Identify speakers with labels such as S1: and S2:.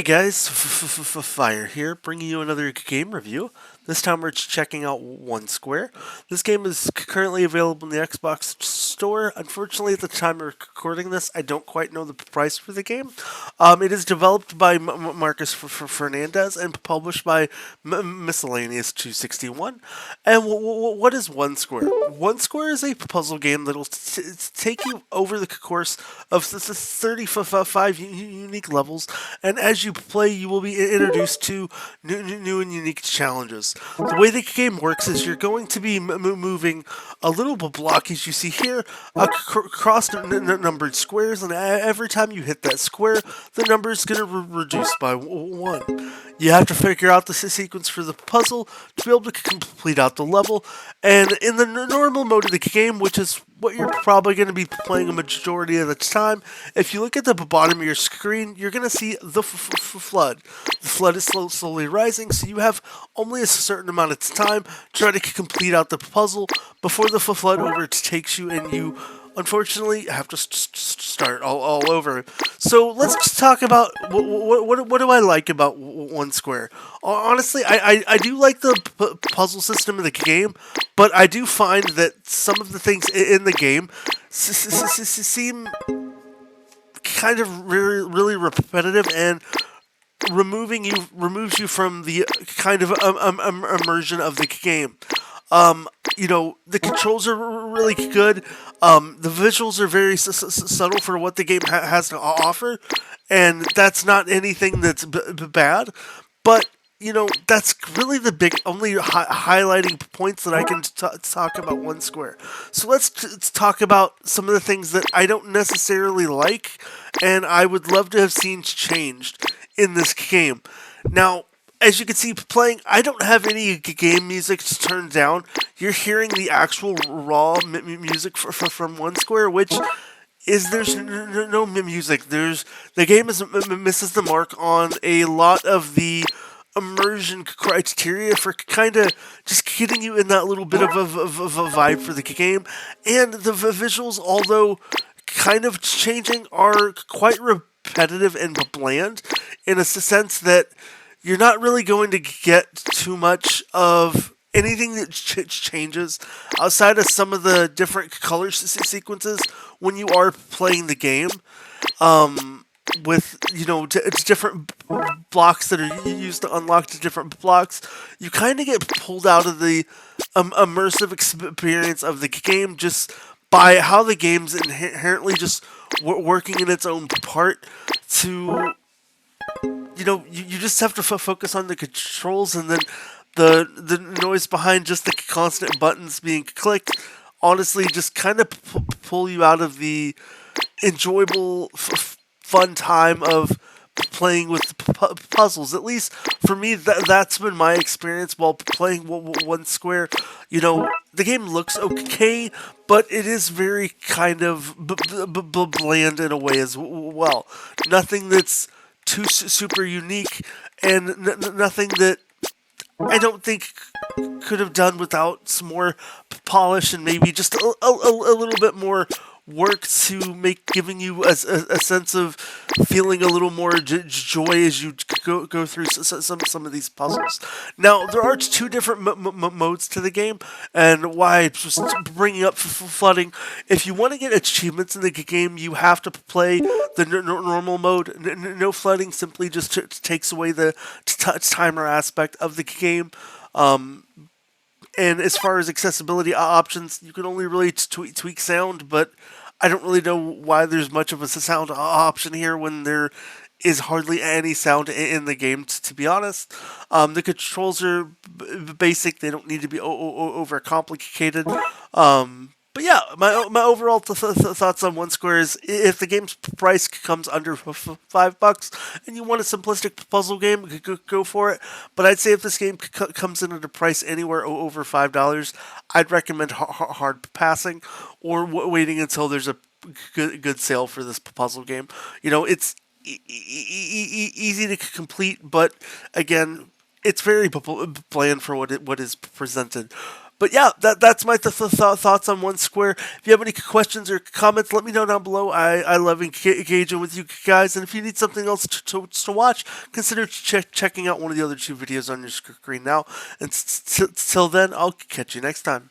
S1: Hey guys, Fire here, bringing you another game review. This time we're checking out One Square. This game is currently available in the Xbox Store. Unfortunately, at the time of recording this, I don't quite know the price for the game. It is developed by Marcus Fernandez and published by Miscellaneous 261. And what is One Square? One Square is a puzzle game that will take you over the course of 35 unique levels, and as you play, you will be introduced to new and unique challenges. The way the game works is you're going to be moving a little block, as you see here, across numbered squares, and every time you hit that square, the number is going to reduce by 1. You have to figure out the sequence for the puzzle to be able to complete out the level, and in the normal mode of the game, which is what you're probably going to be playing a majority of the time, if you look at the bottom of your screen, you're going to see the flood. The flood is slowly rising, so you have only a certain amount of time to try to complete out the puzzle before the flood overtakes you, and you unfortunately have to start all over. So let's just talk about what do I like about One Square. Honestly, I do like the puzzle system in the game, but I do find that some of the things in the game seem kind of really repetitive, and removes you from the kind of immersion of the game. The controls are really good. The visuals are very subtle for what the game has to offer, and that's not anything that's bad. But that's really the only highlighting points that I can talk about One Square. So let's talk about some of the things that I don't necessarily like, and I would love to have seen changed in this game. Now, as you can see playing, I don't have any game music turned down. You're hearing the actual raw music from One Square, which there's no music. The game misses the mark on a lot of the immersion criteria for kind of just getting you in that little bit of a vibe for the game. And the visuals, although kind of changing, are quite repetitive and bland in a sense that you're not really going to get too much of anything that changes outside of some of the different color sequences when you are playing the game. With it's different blocks that are used to unlock the different blocks, you kind of get pulled out of the immersive experience of the game just by how the game's inherently just working in its own part. To you just have to focus on the controls, and then the noise behind just the constant buttons being clicked honestly just kind of pull you out of the enjoyable fun time of playing with puzzles. At least for me, that's been my experience while playing One Square. The game looks okay, but it is very kind of bland in a way as well. Nothing that's too super unique, and nothing that I don't think could have done without some more polish and maybe just a little bit more work to giving you a sense of feeling a little more joy as you go through some of these puzzles. Now, there are two different modes to the game, and why I'm just bringing up flooding. If you want to get achievements in the game, you have to play the normal mode. No flooding simply just takes away the timer aspect of the game. And as far as accessibility options, you can only really tweak sound, but I don't really know why there's much of a sound option here when there is hardly any sound in the game, to be honest. The controls are basic. They don't need to be over complicated. But yeah, my overall thoughts on One Square is, if the game's price comes under $5 and you want a simplistic puzzle game, go for it. But I'd say if this game comes in at a price anywhere over $5, I'd recommend hard passing or waiting until there's a good sale for this puzzle game. It's easy to complete, but again, it's very bland for what is presented. But yeah, that's my thoughts on One Square. If you have any questions or comments, let me know down below. I love engaging with you guys, and if you need something else to watch, consider checking out one of the other two videos on your screen now. And till then, I'll catch you next time.